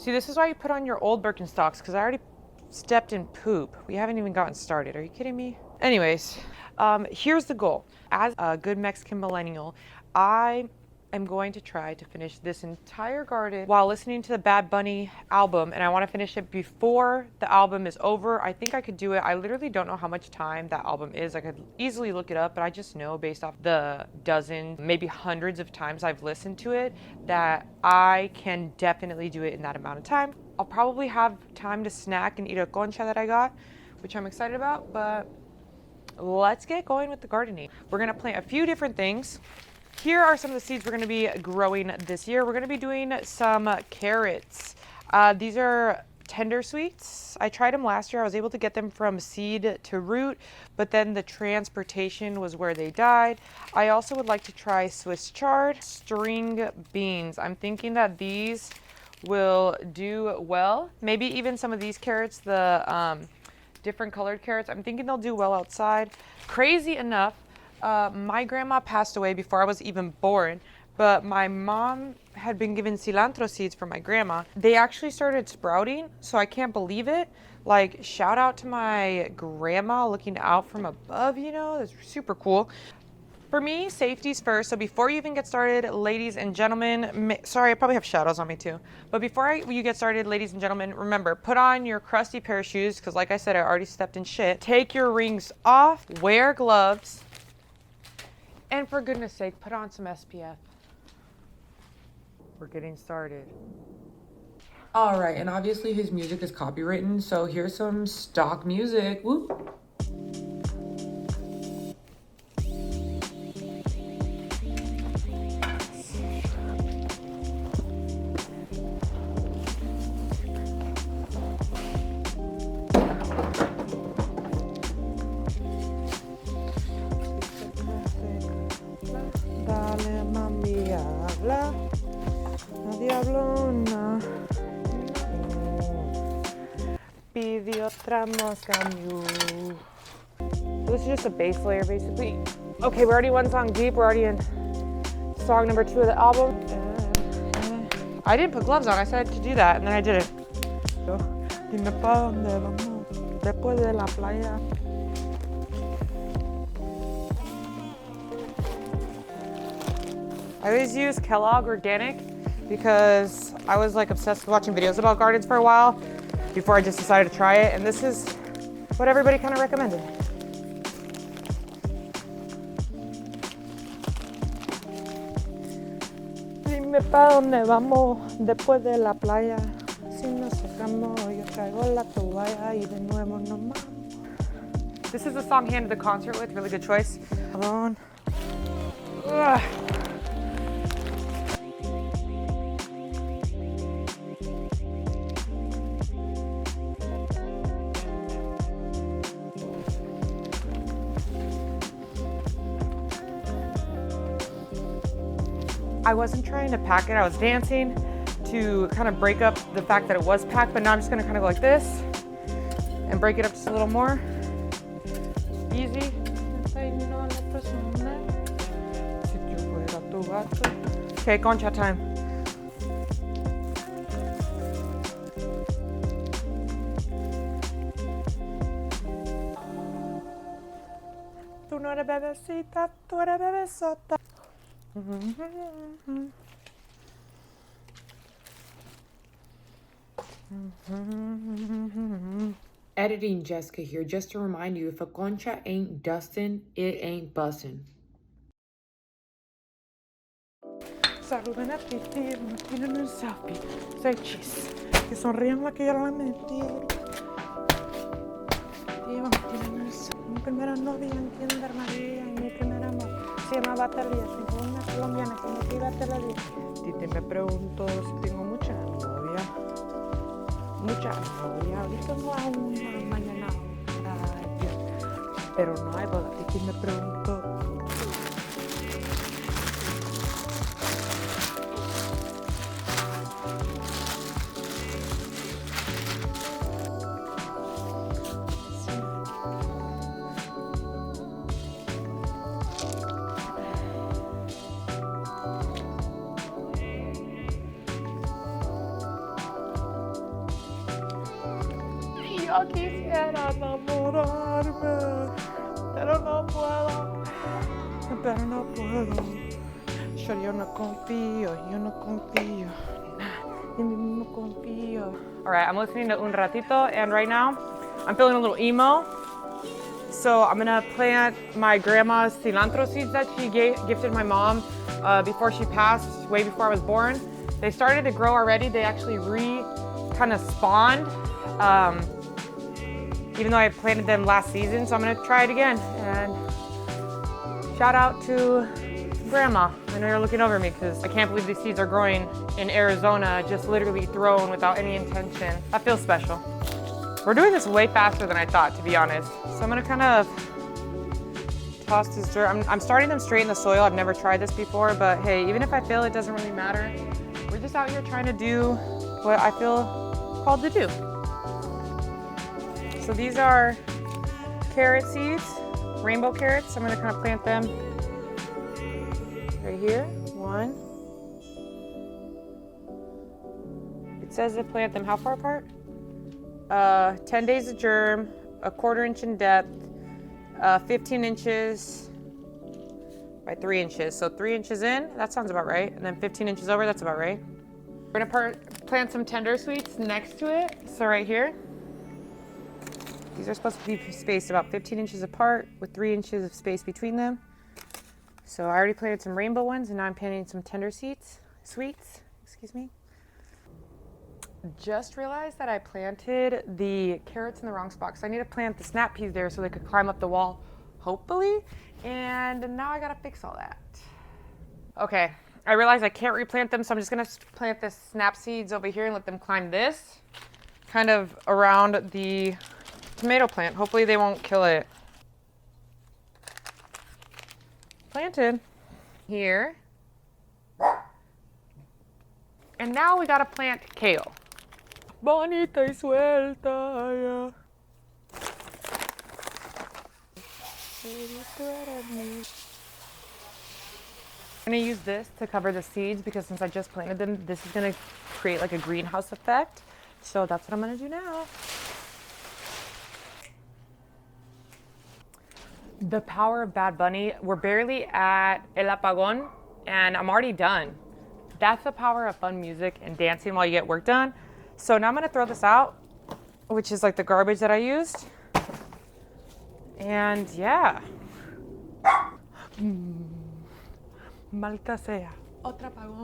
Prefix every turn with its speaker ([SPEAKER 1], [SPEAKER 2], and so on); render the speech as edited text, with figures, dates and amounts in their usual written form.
[SPEAKER 1] See, this is why you put on your old Birkenstocks, because I already stepped in poop. We haven't even gotten started. Are you kidding me? Anyways, here's the goal. As a good Mexican millennial, I am going to try to finish this entire garden while listening to the Bad Bunny album, and I want to finish it before the album is over. I think I could do it. I literally don't know how much time that album is. I could easily look it up, but I just know based off the dozen, maybe hundreds of times I've listened to it, that I can definitely do it in that amount of time. I'll probably have time to snack and eat a concha that I got, which I'm excited about, but let's get going with the gardening. We're gonna plant a few different things. Here are some of the seeds we're going to be growing this year. We're going to be doing some carrots. These are tender sweets. I tried them last year. I was able to get them from seed to root, but then the transportation was where they died. I also would like to try Swiss chard, string beans. I'm thinking that these will do well. Maybe even some of these carrots, the different colored carrots, I'm thinking they'll do well outside. Crazy enough, my grandma passed away before I was even born, but my mom had been given cilantro seeds from my grandma. They actually started sprouting, so I can't believe it. Like, shout out to my grandma looking out from above, you know, that's super cool. For me, safety's first. So before you even get started, ladies and gentlemen, sorry, I probably have shadows on me too. But before you get started, ladies and gentlemen, remember, put on your crusty pair of shoes, because like I said, I already stepped in shit. Take your rings off, wear gloves, and for goodness sake, put on some SPF. We're getting started.
[SPEAKER 2] All right, and obviously his music is copywritten, so here's some stock music. Woo!
[SPEAKER 1] Dale, mami, habla. Diablona. Pide otra mosca. So this is just a base layer, basically. Okay, we're already one song deep. We're already in song number 2 of the album. I didn't put gloves on. I said to do that, and then I did it. Dime pa' dónde vamos después de la playa. I always use Kellogg Organic because I was like obsessed with watching videos about gardens for a while before I just decided to try it, and this is what everybody kind of recommended. Dime pa' dónde vamos después de la playa. Si nos sacamos, yo traigo la toalla y de nuevo nos vamos. This is the song he ended the concert with. Really good choice. Ugh. I wasn't trying to pack it. I was dancing to kind of break up the fact that it was packed, but now I'm just gonna kind of go like this and break it up just a little more. Easy. Okay, concha time. Tú no eres bebecita, tú eres bebesota.
[SPEAKER 2] Editing Jessica here, just to remind you, if a concha ain't dustin', it ain't bussin'.
[SPEAKER 1] Saluden a Titi, no tienen un selfie. Say cheese. Que sonrían la que ya la metí. Mi primera novia en Kinder María y mi primer amor se llamaba Talía. Tengo una colombiana que me tira Teledía. Titi me preguntó si tengo mucha novia. Mucha novia. Ahorita no hay una, mañana otra. Pero no hay boda. Titi me preguntó. Yo quisiera enamorarme, pero no puedo. Pero no puedo. Yo no confío, nah, en mí mismo confío. All right, I'm listening to Un Ratito, and right now I'm feeling a little emo. So I'm gonna plant my grandma's cilantro seeds that she gifted my mom before she passed, way before I was born. They started to grow already. They actually kind of spawned, even though I planted them last season. So I'm gonna try it again. And shout out to Grandma. I know you're looking over me because I can't believe these seeds are growing in Arizona, just literally thrown without any intention. That feels special. We're doing this way faster than I thought, to be honest. So I'm gonna kind of toss this dirt. I'm starting them straight in the soil. I've never tried this before, but hey, even if I fail, it doesn't really matter. We're just out here trying to do what I feel called to do. So these are carrot seeds, rainbow carrots. I'm gonna kind of plant them right here. One. It says to plant them how far apart? 10 days of germ, a 1/4 inch in depth, 15 inches by 3 inches. So 3 inches in, that sounds about right. And then 15 inches over, that's about right. We're gonna plant some tender sweets next to it. So right here. These are supposed to be spaced about 15 inches apart with 3 inches of space between them. So I already planted some rainbow ones and now I'm planting some tender sweets, excuse me. Just realized that I planted the carrots in the wrong spot because I need to plant the snap peas there so they could climb up the wall, hopefully. And now I gotta fix all that. Okay, I realized I can't replant them, so I'm just gonna plant the snap seeds over here and let them climb this, kind of around the tomato plant. Hopefully they won't kill it. Planted. Here. And now we gotta plant kale. Bonita y suelta, yeah. I'm gonna use this to cover the seeds because since I just planted them, this is gonna create like a greenhouse effect. So that's what I'm gonna do now. The power of Bad Bunny. We're barely at El Apagón and I'm already done. That's the power of fun music and dancing while you get work done. So now I'm gonna throw this out, which is like the garbage that I used. And yeah. Maldita sea. Otra apagón.